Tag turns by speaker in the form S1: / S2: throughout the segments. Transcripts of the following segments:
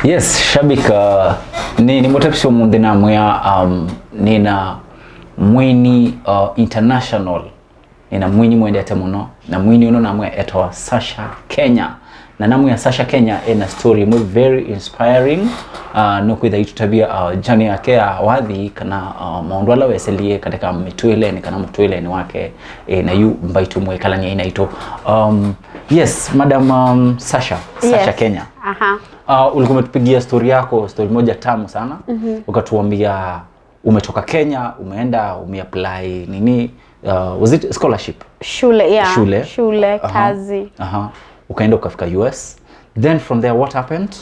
S1: Yes, shabika ni motapisho mundina mwya nina mwini international nina mwini mwende ate muno na mwini uno namwe etwa Sasha Kenya na namu ya Sasha Kenya ena story mu very inspiring no kwitha itutabia jani yake ya wathi kana maondwala weselie katika mitwile ni kana mtwile ni wake na yu mbaitu mwekalania inaito yes madam Sasha
S2: Yes.
S1: Kenya.
S2: Ulikuwa
S1: umetupigia story yako, story moja tamu sana. Ukatuambia umetoka Kenya, umeenda umeapply nini, was it scholarship?
S2: Shule, yeah. Shule, kazi.
S1: Ukaenda ukafika US. Then from there what happened?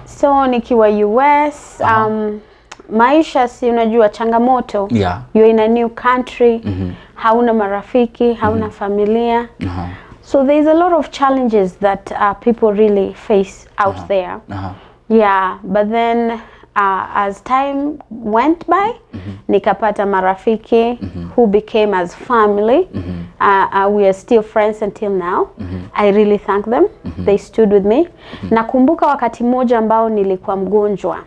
S2: So nikiwa US, maisha si unajua changamoto.
S1: Yeah.
S2: You're in a new country, hauna marafiki, hauna familia. So there's a lot of challenges that people really face out there. Yeah, but then as time went by, nikapata marafiki who became as family. We are still friends until now. I really thank them. They stood with me. Nakumbuka wakati moja ambao nilikuwa mgonjwa.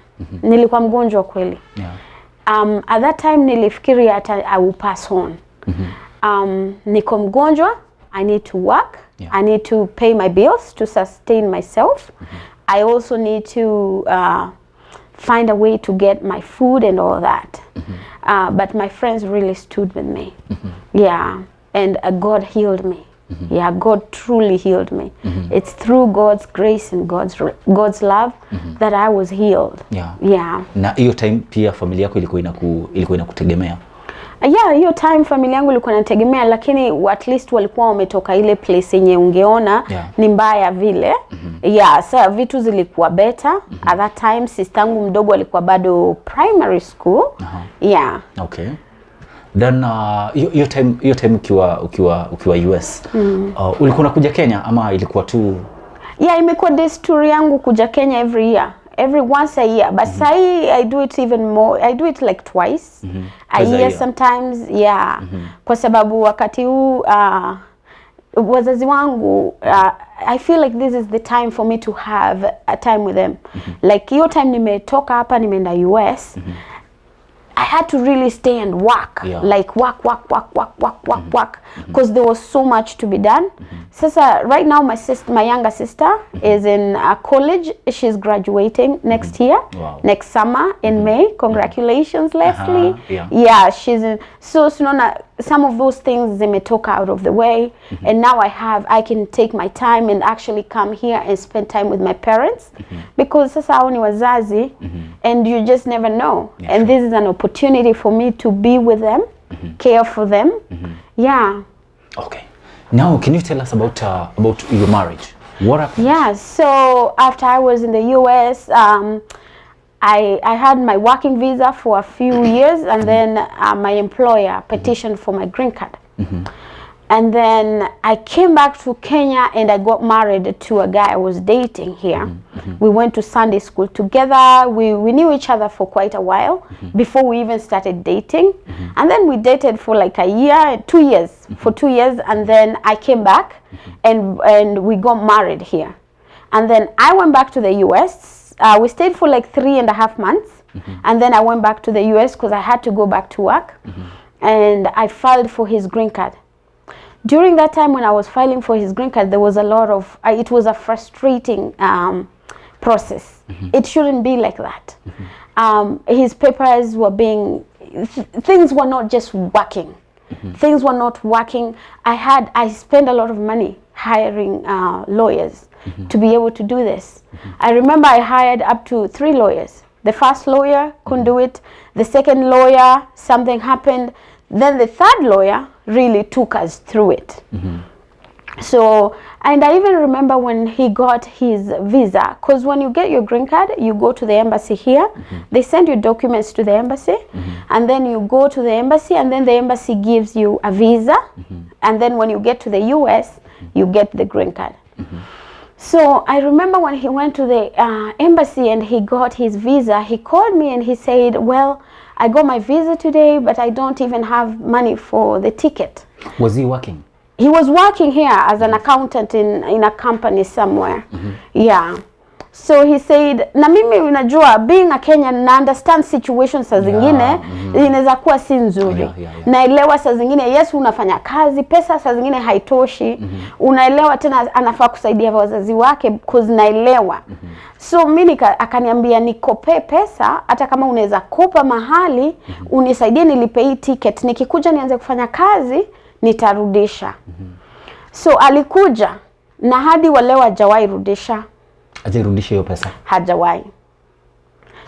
S2: Nilikuwa mgonjwa kweli. At that time nilifikiri hata I will pass on. Niko mgonjwa, I need to work. I need to pay my bills to sustain myself. I also need to find a way to get my food and all that. But my friends really stood with me. Yeah, and God healed me. Yeah, God truly healed me. It's through God's grace and God's love that I was healed. Yeah.
S1: Na hiyo time pia familia yako ilikuwa inakutegemea?
S2: Yeah, hiyo time familia yangu ilikuwa inategemea, lakini at least walikuwa wametoka ile place yenye ungeona ni mbaya vile. Yeah, so vitu zilikuwa better. At that time sistangu mdogo alikuwa bado primary school. Yeah.
S1: Okay. Then hiyo time ukiwa US, ulikuwa unakuja Kenya ama ilikuwa tu?
S2: Yeah, imekuwa desturi yangu kuja Kenya every year. Every once a year, but I do it even more. I do it like twice a year sometimes. Yeah, kwa sababu wakati huu wazazi wangu, I feel like this is the time for me to have a time with them. Like hiyo time nimetoka hapa nimeenda US, I had to really stay and work, like work, because there was so much to be done. Sasa right now my younger sister is in college. She's graduating next year, next summer in May. Congratulations, Leslie. Yeah, she's in. So some of those things zimetoka out of the way, and now I can take my time and actually come here and spend time with my parents, because sasa hao ni wazazi, and you just never know. And this is an opportunity for me to be with them, care for them. Yeah.
S1: Okay. Now, can you tell us about your marriage? What happened?
S2: Yeah. So after I was in the US, I had my working visa for a few years, and then my employer petitioned for my green card. And then I came back to Kenya and I got married to a guy I was dating here. We went to Sunday school together. We knew each other for quite a while before we even started dating. And then we dated for like a year, 2 years, for 2 years. And then I came back and we got married here. And then I went back to the US. We stayed for like 3.5 months. And then I went back to the US because I had to go back to work. And I filed for his green card. During that time when I was filing for his green card, there was a lot of, it was a frustrating process. It shouldn't be like that. His papers were things were not just working. Things were not working. I spent a lot of money hiring lawyers to be able to do this. I remember I hired up to 3 lawyers. The first lawyer couldn't do it. The second lawyer, something happened. Then the third lawyer really took us through it. So, and I even remember when he got his visa, because when you get your green card, you go to the embassy here. They send you documents to the embassy, and then you go to the embassy, and then the embassy gives you a visa. And then when you get to the US, you get the green card. So I remember when he went to the embassy and he got his visa, he called me and he said, well, I got my visa today, but I don't even have money for the ticket.
S1: Was he working?
S2: He was working here as an accountant in a company somewhere. Yeah. So he said, na mimi unajua being a Kenyan na understand situations saa zingine inaweza kuwa si nzuri. Naelewa saa zingine yes unafanya kazi, pesa saa zingine haitoshi. Unaelewa tena anafaa kusaidia wazazi wake because naelewa. So mimi akaniambia nikope pesa hata kama unaweza kopa mahali unisaidie nilipe hii ticket, nikikuja nianze kufanya kazi nitarudisha. So alikuja na hadi waleo hajawahi rudisha.
S1: Hajarudisha hiyo pesa?
S2: Hajawahi.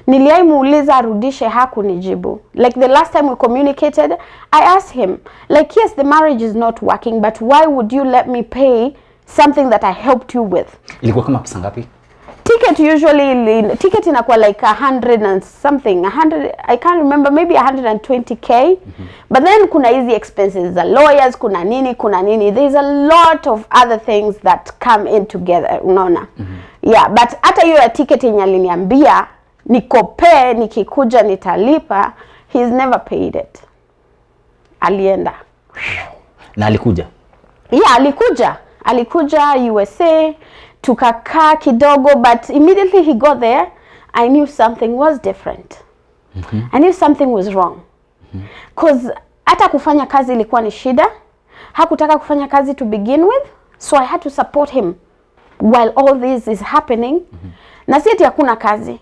S2: Niliai muuliza arudishe, hakunijibu. Like the last time we communicated, I asked him, like yes, the marriage is not working, but why would you let me pay something that I helped you with?
S1: Ilikuwa kama pesa ngapi?
S2: Ticket usually, ticket inakuwa like 100 and something, 100, I can't remember, maybe 120k. But then kuna hizi expenses za lawyers, kuna nini. There's a lot of other things that come in together, unaona. Yeah, but hata hiyo ya ticket yenye aliniambia nikope nikikuja nitalipa, he's never paid it. Alienda.
S1: Na alikuja?
S2: Yeah, alikuja USA, tukakaa kidogo, but immediately he got there, I knew something was different. I knew something was wrong. Cause hata kufanya kazi ilikuwa ni shida. Hakutaka kufanya kazi to begin with, so I had to support him while all this is happening. Na si eti hakuna kazi.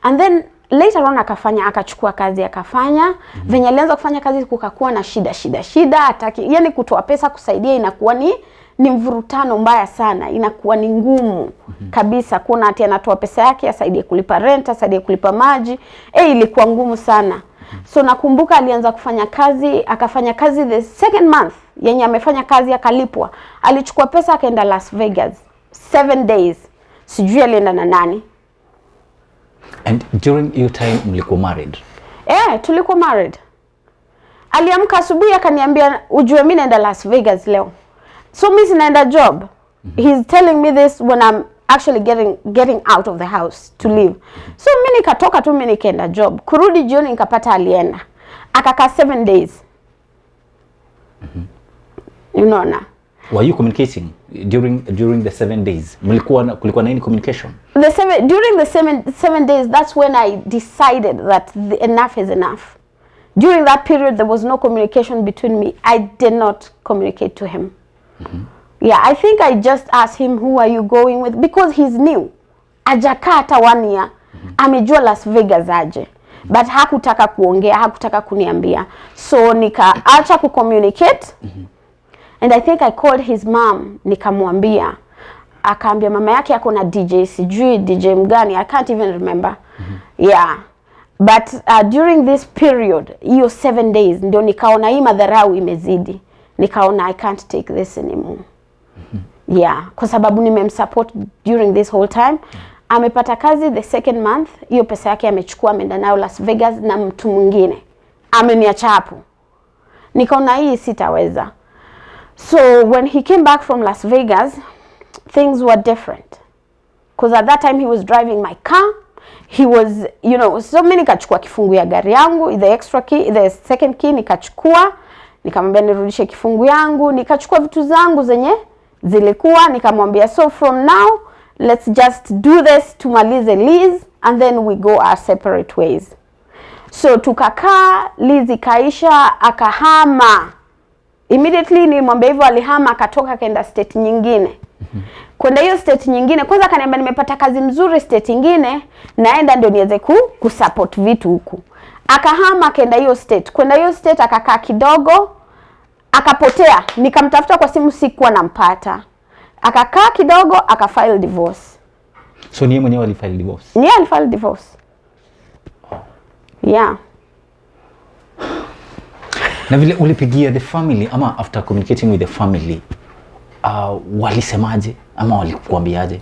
S2: And then later on akachukua kazi akafanya. Venye alianza kufanya kazi kukakuwa na shida, hataki, yani kutoa pesa kusaidia inakuwa ni mvurutano mbaya sana, inakuwa ni ngumu kabisa. Kuna ati anatoa pesa yake asaidie kulipa rent, asaidie kulipa maji, ilikuwa ngumu sana. So nakumbuka alianza kufanya kazi, akafanya kazi the second month yenye amefanya kazi akalipwa. Alichukua pesa akaenda Las Vegas 7 days. Sijui alienda na nani.
S1: And during your time mlikuwa married?
S2: Tulikuwa married. Aliamka asubuhi akaniambia ujue mimi naenda Las Vegas leo. So mimi sinaenda job. He's telling me this when I'm actually getting out of the house to leave. So mimi nikatoka tu, mimi nikaenda job. Kurudi jioni nikapata alienda. Akakaa 7 days. Unaona?
S1: Were you communicating during the 7 days? Kulikuwa na any communication?
S2: During the seven days, that's when I decided that enough is enough. During that period, there was no communication between me. I did not communicate to him. Yeah, I think I just asked him, who are you going with? Because he's new. Ajakaa hata 1 year. Amejua Las Vegas aje. But hakutaka kuongea, hakutaka kuniambia. So nikaacha kucommunicate. And I think I called his mom, nikamwambia. Akaambia mama yake ako na DJ, sijui DJ mgani, I can't even remember. Yeah. But during this period, hiyo 7 days, ndio nikaona hii madharau imezidi. Nikaona I can't take this anymore. Yeah, kwa sababu nimemsupport during this whole time. Amepata kazi the second month, hiyo pesa yake amechukua ameenda nayo Las Vegas na mtu mwingine. Ameniacha hapo. Nikaona hii sitaweza. So when he came back from Las Vegas, things were different. Because at that time he was driving my car. He was, so mimi nikachukua kifungu ya gari yangu, the second key nikachukua. Nikamwambia nirudishe kifungu yangu, nikachukua vitu zangu zenye zilikuwa, nikamwambia so from now let's just do this, tumalize lease and then we go our separate ways. So tukakaa, lease ikaisha, akahama. Immediately nilimwambia hivyo, alihama akatoka akaenda state nyingine. Kwenda hiyo state nyingine, kwanza akaniambia nimepata kazi mzuri state nyingine, naenda ndio niweze kusupport vitu huku. Akahama akaenda hiyo state. Kwenda hiyo state akakaa kidogo, akapotea. Nikamtafuta kwa simu, sikuwa nampata. Akakaa kidogo, akafile divorce.
S1: So ni yeye mwenyewe alifile divorce?
S2: Ni alifile divorce. Yeah.
S1: Na vile ulipigia the family ama after communicating with the family, walisemaje ama walikuambiaje?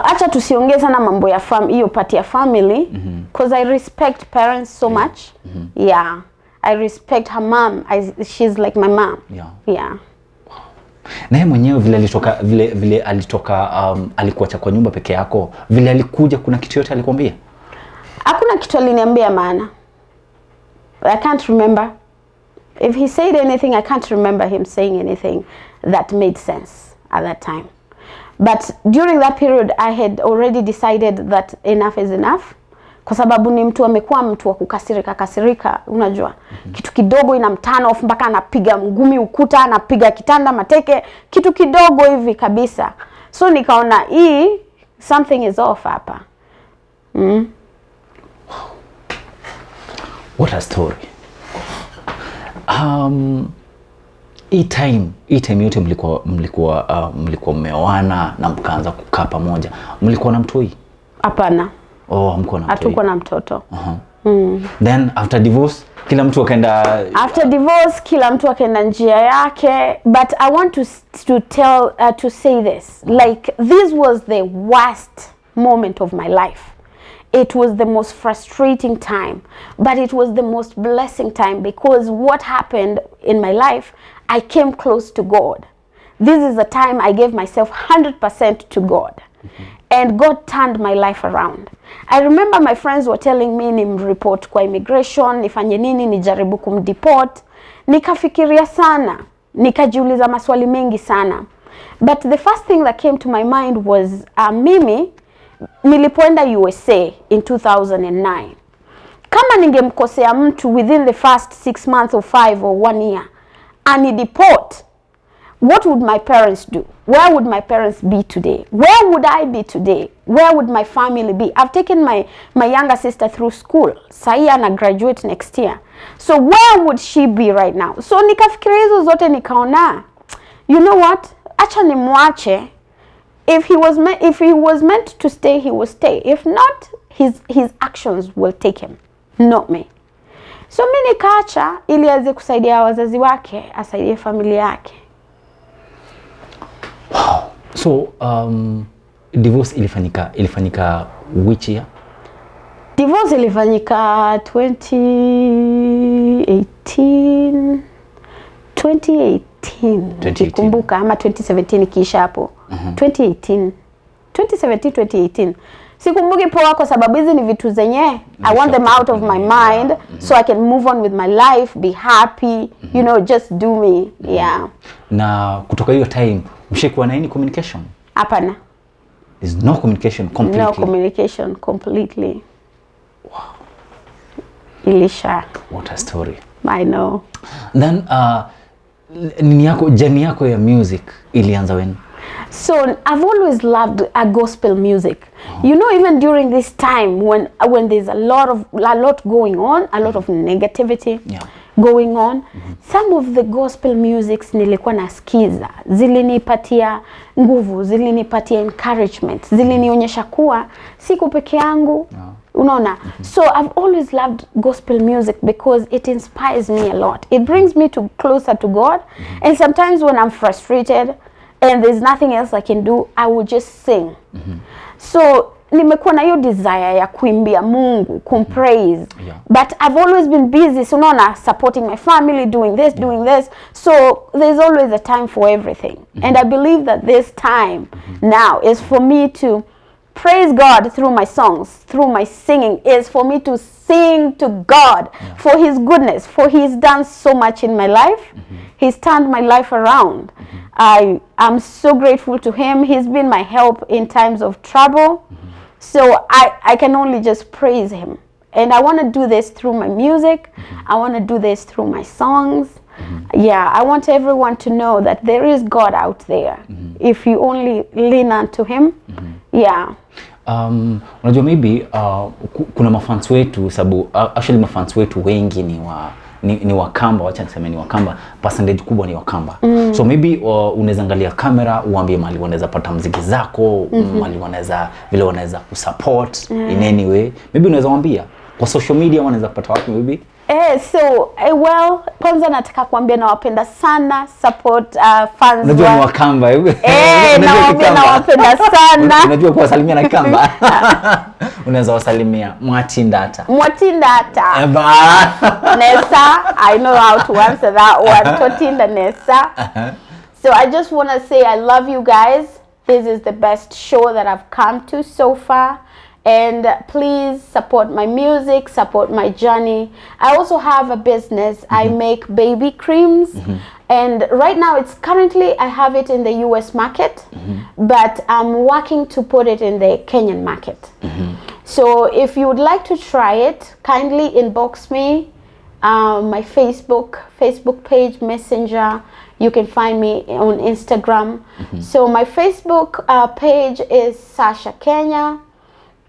S2: Acha tusiongee sana mambo ya hiyo part ya family, because I respect parents so much. Yeah. I respect her mom. She's like my mom. Yeah.
S1: Na yeye mwenyewe vile alitoka alikuacha kwa nyumba peke yako, vile alikuja, kuna kitu yote alikwambia?
S2: Hakuna kitu aliniambia maana. I can't remember. If he said anything, I can't remember him saying anything that made sense at that time. But during that period I had already decided that enough is enough, kwa sababu ni mtu amekuwa mtu wa kukasirika, unajua. Kitu kidogo inamturn off mpaka anapiga ngumi ukuta, anapiga kitanda mateke, kitu kidogo hivi kabisa. So nikaona hii something is off hapa.
S1: What a story. Hii time yote mlikuwa mmeoana na mkaanza kukaa pamoja. Mlikuwa na mtoi?
S2: Hapana.
S1: Oh, mko na mtoi.
S2: Hatuko na mtoto.
S1: Then after divorce kila mtu akaenda.
S2: After divorce kila mtu akaenda njia yake, but I want to say this, like this was the worst moment of my life. It was the most frustrating time, but it was the most blessing time, because what happened in my life, I came close to God. This is the time I gave myself 100% to God. And God turned my life around. I remember my friends were telling me nimreport kwa immigration, nifanye nini, nijaribu kumdeport. Nikafikiria sana, nikajiuliza maswali mengi sana. But the first thing that came to my mind was mimi nilipoenda USA in 2009. Kama ningemkosea mtu within the first 6 months or 5 or 1 year, anideport, what would my parents do? Where would my parents be today? Where would I be today? Where would my family be? I've taken my younger sister through school. Sahi ana graduate next year. So where would she be right now? So nikafikiria hizo zote nikaona, you know what? Acha nimwache. If he was meant to stay, he will stay. If not, his actions will take him, not me. So mimi nikaacha ili aweze kusaidia wazazi wake, asaidie familia yake.
S1: Wow. So divorce ilifanyika which year?
S2: Divorce ilifanyika 2018. 2018. Kumbuka ama 2017 kisha hapo. 2018. 2018. Sikumbuki poa kwa sababu hizi ni vitu zenye I want them out of my mind so I can move on with my life, be happy, you know, just do me. Yeah.
S1: Na kutoka hiyo time mshikuwa na any communication?
S2: Hapana.
S1: There's no communication completely.
S2: No communication completely.
S1: Wow.
S2: Ilisha.
S1: What a story.
S2: I know.
S1: Then journey yako ya music ilianza when?
S2: So I've always loved gospel music. You know, even during this time when there's a lot going on, a lot of negativity going on, some of the gospel musics nilikuwa nasikiza, zilinipatia nguvu, zilinipatia encouragement, zilinionyesha kuwa siku peke yangu. Unaona? So I've always loved gospel music because it inspires me a lot. It brings me closer to God. And sometimes when I'm frustrated and there's nothing else I can do, I will just sing. So nimekuwa na hiyo desire ya kuimbia Mungu, kumpraise. But I've always been busy, so unaona, supporting my family, doing this. So there's always a time for everything. And I believe that this time now is for me to praise God through my songs, through my singing, is for me to sing to God for his goodness, for he's done so much in my life. He's turned my life around. I'm so grateful to him. He's been my help in times of trouble. So I can only just praise him. And I want to do this through my music. I want to do this through my songs. Yeah, I want everyone to know that there is God out there. If you only lean onto him. Yeah.
S1: Unajua maybe kuna mafans wetu, sababu actually mafans wetu wengi ni Wakamba, wacha niseme ni Wakamba, percentage kubwa ni Wakamba. So maybe unaweza angalia kamera uambie mali wanaweza pata muziki zako, mali wanaweza vile wanaweza kusupport in any way. Maybe unaweza waambia kwa social media wanaweza kupata wapi maybe?
S2: Well, kwanza nataka kuambia nawapenda sana, support fans.
S1: Unajua ni Wakamba hivi?
S2: Nawapenda sana.
S1: Unajua kuwasalimia na Kamba? Unaweza wasalimia Mwatindata.
S2: Nessa, I know how to answer that one. Totinda Nessa. So I just want to say I love you guys. This is the best show that I've come to so far. And please support my music, support my journey. I also have a business. I make baby creams. And right now it's currently, I have it in the US market, but I'm working to put it in the Kenyan market. So if you would like to try it, kindly inbox me, my Facebook page, Messenger. You can find me on Instagram. So my Facebook page is Sasha Kenya.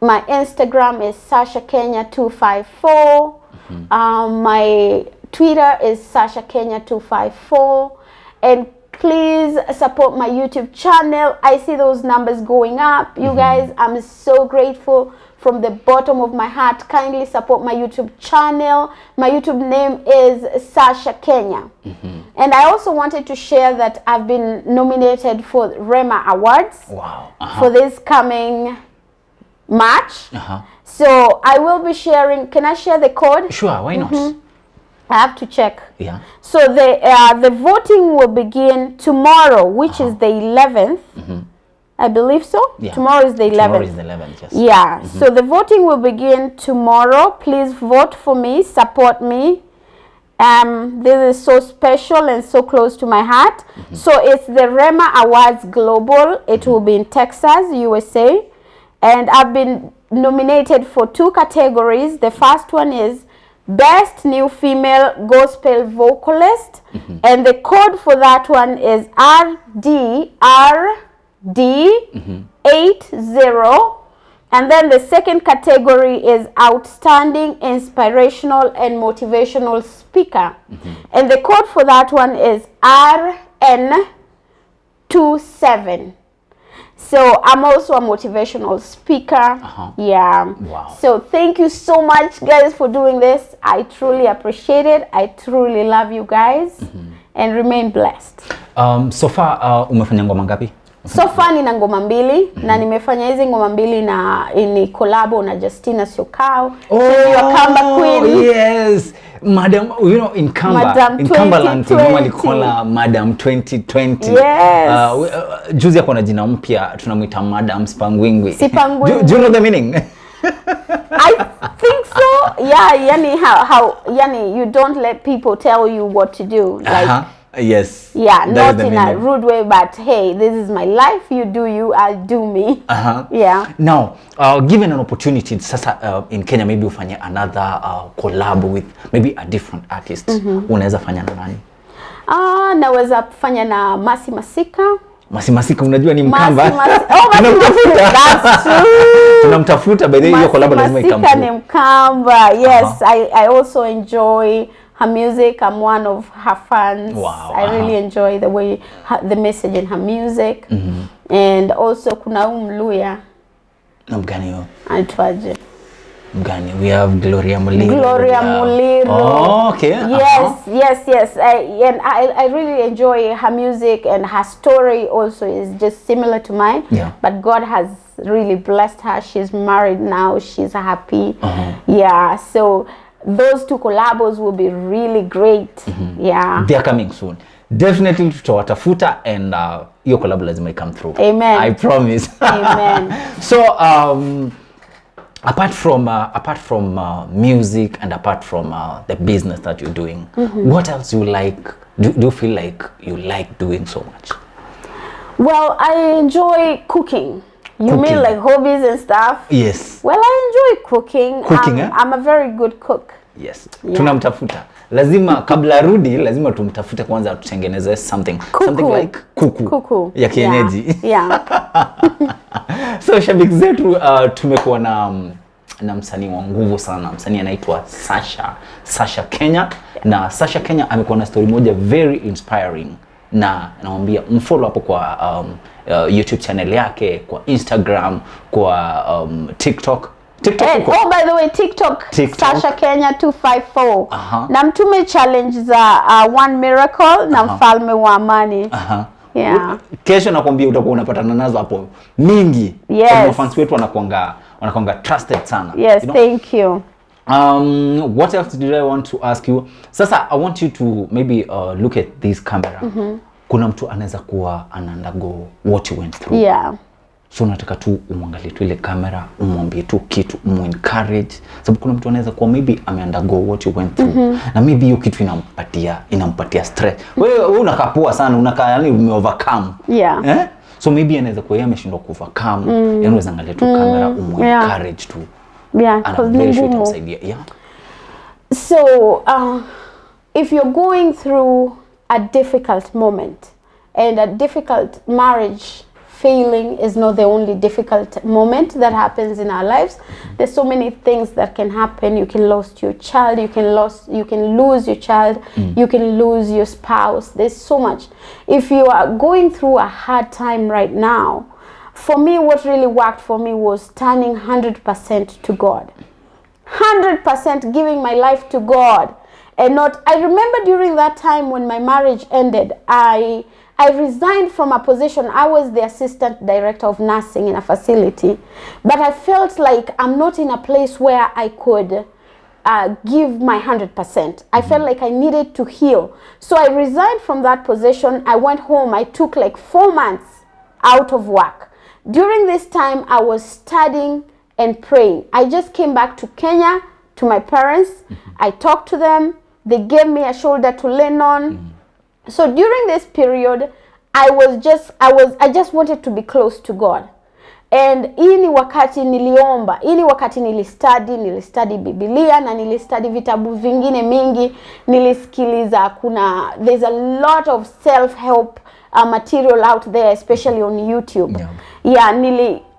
S2: My Instagram is Sasha Kenya 254. My Twitter is Sasha Kenya 254. And please support my YouTube channel. I see those numbers going up. You guys, I'm so grateful from the bottom of my heart. Kindly support my YouTube channel. My YouTube name is Sasha Kenya. And I also wanted to share that I've been nominated for Rema Awards.
S1: Wow.
S2: For this coming March. So I will be sharing. Can I share the code?
S1: Sure, why not?
S2: I have to check.
S1: Yeah.
S2: So the voting will begin tomorrow, which is the 11th. I believe so.
S1: Yeah.
S2: Tomorrow is the 11th.
S1: Tomorrow is the 11th, yes.
S2: Yeah. So the voting will begin tomorrow. Please vote for me. Support me. This is so special and so close to my heart. So it's the Rema Awards Global. It will be in Texas, USA. And I've been nominated for 2 categories. The first one is Best New Female Gospel Vocalist. And the code for that one is RDRD80. And then the second category is Outstanding Inspirational and Motivational Speaker. And the code for that one is RN27. So I'm also a motivational speaker. Yeah.
S1: Wow.
S2: So thank you so much, guys, for doing this. I truly appreciate it. I truly love you guys. And remain blessed.
S1: So far umefanya ngoma ngapi?
S2: So far nina ngoma 2 na nimefanya hizi ngoma 2 na ni collabo na Justina Siokao. Your Kamba Queen.
S1: Yes. Madam, you know, in Cumberland normally call her Madam 2020.
S2: Yes.
S1: Juzi yako na jina mpya tunamuita Madam Spangwingwi.
S2: Sipangwingwi.
S1: Do you know the meaning?
S2: I think so. Yeah, yani how yani you don't let people tell you what to do. Like
S1: yes.
S2: Yeah, not in a rude way, but hey, this is my life. You do you, I'll do me. Yeah.
S1: Now, given an opportunity, sasa in Kenya, maybe ufanye another collab with maybe a different artist. Unaweza fanya na nani?
S2: Naweza fanya na Masi Masika.
S1: Masi Masika, unajua ni Mkamba.
S2: Tunamtafuta. That's true.
S1: Tunamtafuta, by the way, hiyo collab lazima ikamtu.
S2: Masi Masika ni Mkamba. Yes, I also enjoy her music. I'm one of her fans.
S1: Wow.
S2: I really enjoy the way the message in her music. And also kuna Mluya.
S1: Na mgani yo?
S2: Aitwaje?
S1: Mgani? We have Gloria Muliro.
S2: Gloria Muliro.
S1: Oh, okay.
S2: Yes. I really enjoy her music, and her story also is just similar to mine.
S1: Yeah.
S2: But God has really blessed her. She's married now. She's happy. Yeah. So those 2 collabos will be really great. Yeah.
S1: They are coming soon. Definitely tutawatafuta, and your collab lazima come through.
S2: Amen.
S1: I promise.
S2: Amen.
S1: So apart from music and apart from the business that you're doing, what else you like? Do you feel like you like doing so much?
S2: Well, I enjoy cooking. You mean like hobbies and stuff?
S1: Yes.
S2: Well, I enjoy cooking. I'm a very good cook.
S1: Yes. Yeah. Tunamtafuta. Lazima kabla rudi lazima tumtafute kwanza tutengeneze something like kuku ya kienyeji.
S2: Yeah.
S1: So shabiki zetu tumekuwa na msanii wa nguvu sana. Msanii anaitwa Sasha Kenya, na Sasha Kenya amekuwa na story moja very inspiring, na naomba mfollow hapo kwa YouTube channel yake, kwa Instagram, kwa TikTok.
S2: Oh, by the way, TikTok. Sasha Kenya 254. Na mtume challenge za One Miracle na Mfalme wa Amani. Yeah.
S1: Kesho nakwambia utakuwa unapatana nazo hapo mingi.
S2: Yes.
S1: Fans wetu wanakuanga trusted sana.
S2: Yes, you know? Thank you.
S1: What else did I want to ask you? Sasa I want you to maybe look at this camera. Kuna mtu anaweza kuwa undergo what you went through.
S2: Yeah.
S1: So nataka tu umwangalie tu ile kamera, umwambie tu kitu, encourage, sababu kuna mtu anaweza kuwa maybe ameundergo what you went through na maybe hiyo kitu inampatia stress. Wewe unakapua sana, unakaa yani umeovercome. So maybe anaweza kuwa yeye ameshindwa kuovercome. Yani unaweza angalia tu kamera, encourage tu.
S2: Because so if you're going through a difficult moment, and a difficult marriage failing is not the only difficult moment that happens in our lives. There's so many things that can happen. You can lose your child, you can lose your child, you can lose your spouse. There's so much. If you are going through a hard time right now, for me, what really worked for me was turning 100% to God. 100% giving my life to God. And not, I remember during that time when my marriage ended, I resigned from a position. I was the assistant director of nursing in a facility, but I felt like I'm not in a place where I could give my 100%. I felt like I needed to heal. So I resigned from that position. I went home. I took like 4 months out of work. During this time, I was studying and praying. I just came back to Kenya, to my parents. I talked to them. They gave me a shoulder to lean on. So during this period, I just wanted to be close to God. And ini wakati niliomba, ini wakati nilistudy Biblia na nilistudy vitabu vingine mingi, nilisikiliza there's a lot of self-help material out there, especially on YouTube.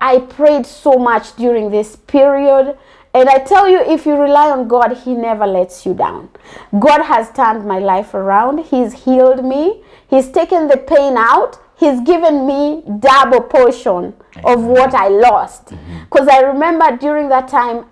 S2: I prayed so much during this period. And I tell you, if you rely on God, He never lets you down. God has turned my life around. He's healed me. He's taken the pain out. He's given me double portion of what I lost. Because I remember during that time,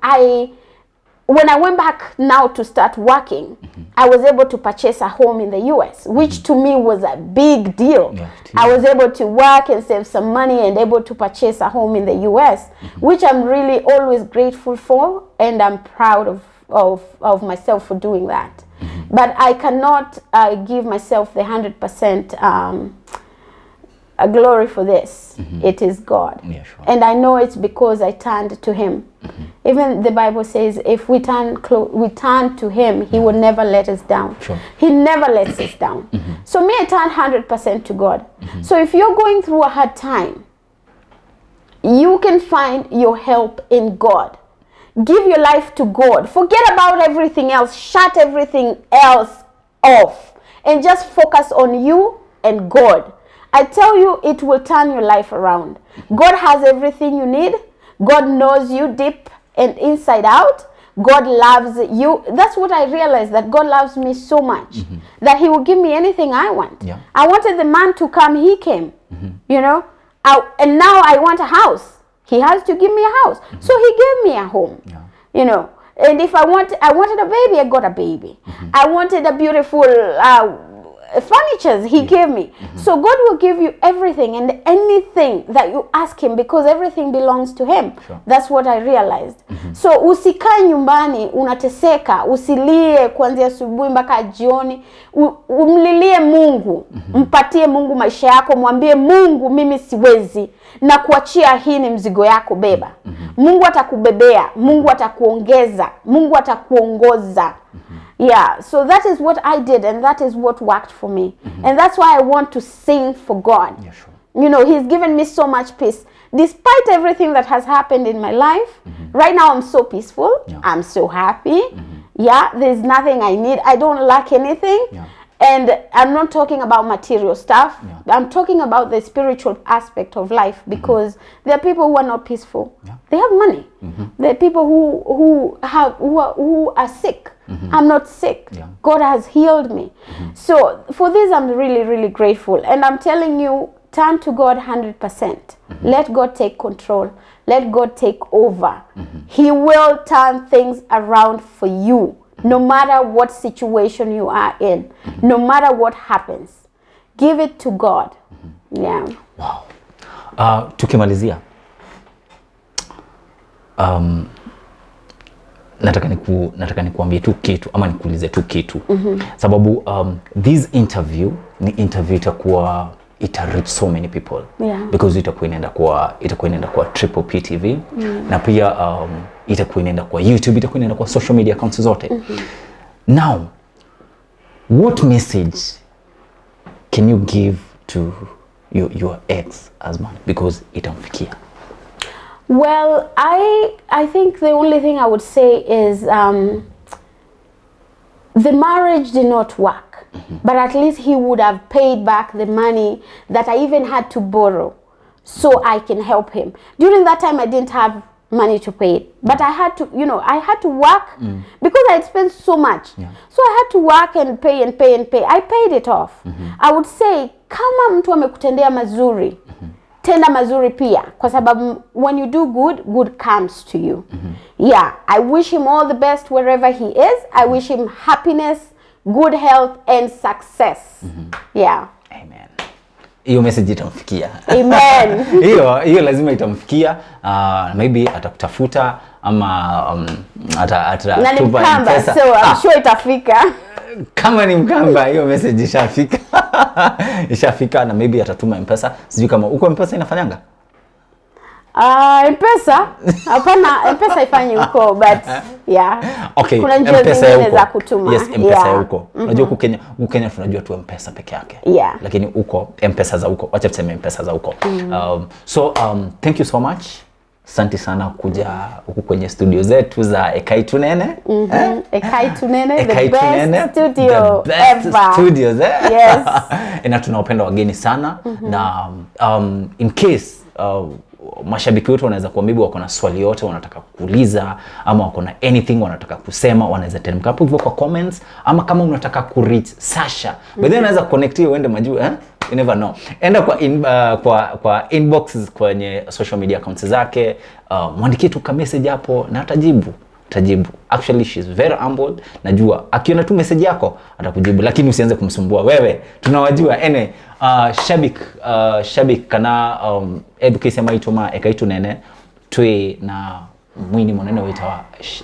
S2: when I went back now to start working, I was able to purchase a home in the US, which to me was a big deal. I was able to work and save some money and able to purchase a home in the US, which I'm really always grateful for, and I'm proud of myself for doing that. But I cannot give myself the 100% a glory for this. It is God. And I know it's because I turned to Him. Even the Bible says if we turn to Him, He will never let us down. He never lets us down. So me, I turned 100% to God. So if you're going through a hard time, you can find your help in God. Give your life to God. Forget about everything else. Shut everything else off. And just focus on you and God. I tell you, it will turn your life around. God has everything you need. God knows you deep and inside out. God loves you. That's what I realized, that God loves me so much that He will give me anything I want. I wanted the man to come, He came. You know, and now I want a house. He has to give me a house. So He gave me a home. You know, and if I wanted a baby, I got a baby. I wanted a beautiful furnitures, He gave me. So God will give you everything and anything that you ask Him, because everything belongs to Him. That's what I realized. So usikae nyumbani unateseka, usilie kuanzia asubuhi mpaka jioni. Umlilie Mungu, mpatie Mungu maisha yako, mwambie Mungu, mimi siwezi na kuachia, hii ni mzigo yako, beba. Mungu atakubebea, Mungu atakuongeza, Mungu atakuongoza. So that is what I did, and that is what worked for me. And that's why I want to sing for God. You know, He's given me so much peace. Despite everything that has happened in my life, right now I'm so peaceful. I'm so happy. There's nothing I need. I don't lack anything. And I'm not talking about material stuff. I'm talking about the spiritual aspect of life, because there are people who are not peaceful. They have money. There are people who are sick. I'm not sick. God has healed me. So for this, I'm really, really grateful. And I'm telling you, turn to God 100%. Let God take control. Let God take over. He will turn things around for you. No matter what situation you are in, no matter what happens, give it to God.
S1: Wow. Tukimalizia, nataka nikuambie tu kitu ama nikuulize tu kitu. Sababu this interview ni interview itakuwa ita reach so many people.
S2: Yeah.
S1: Because itakuwa inaenda kwa Triple P TV na pia itakuwa inaenda kwa YouTube, itakuwa inaenda kwa social media accounts zote. Now, what message can you give to your ex-husband because itamfikia?
S2: Well, I think the only thing I would say is the marriage did not work, but at least he would have paid back the money that I even had to borrow so I can help him. During that time, I didn't have money to pay it, but I had to, I had to work because I had spent so much. Yeah. So I had to work and pay and pay and pay. I paid it off. I would say, kama mtu amekutendea mazuri, tenda mazuri pia, kwa sababu when you do good, good comes to you. Yeah, I wish him all the best wherever he is. I wish him happiness, good health and success. Yeah.
S1: Amen. Hiyo message itamfikia.
S2: Amen.
S1: Hiyo lazima itamfikia. Maybe atakutafuta ama atatupa pesa.
S2: So I'm sure itafika.
S1: Kama ni Mkamba, hiyo message ishafika. Ishafika na maybe atatuma M-Pesa. Sijui kama uko M-Pesa inafanyanga?
S2: M-Pesa? Hapana, M-Pesa ifanye huko, but yeah.
S1: Okay,
S2: kuna njia zingine za kutuma.
S1: Yes, M-Pesa huko. Unajua huko Kenya tunajua tu M-Pesa peke yake.
S2: Yeah.
S1: Lakini huko M-Pesa za huko, wacha tuseme M-Pesa za huko. Thank you so much. Asante sana kuja huku kwenye studio zetu za Ekai Tuneene.
S2: Ekai Tuneene,
S1: the
S2: best studio ever.
S1: Studios,
S2: Yes.
S1: Na tunawapenda wageni sana. Na in case mashabiki wetu wanaweza kuwa maybe wako na swali yote wanataka kuuliza ama wako na anything wanataka kusema, wanaweza teremka hapo hivyo kwa comments, ama kama unataka ku reach Sasha but then unaweza connect hiyo uende majuu you never know. Enda kwa inbox kwenye social media accounts zake, mwandikie tu kama message hapo na atajibu. Actually she's very humble. Najua akiona tu message yako atakujibu, lakini usianze kumsumbua wewe. Tunawajua shabik kana edukisema itoma Ekai Tuneene twe na mwini monene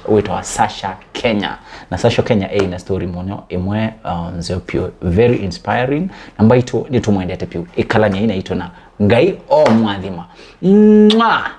S1: witawa Sasha Kenya. Na Sasha Kenya na story monyo imwe nzio pio very inspiring. Namba ito nitumwendete pio ikalanya ina ito na ngai o mwadhima. Mwah!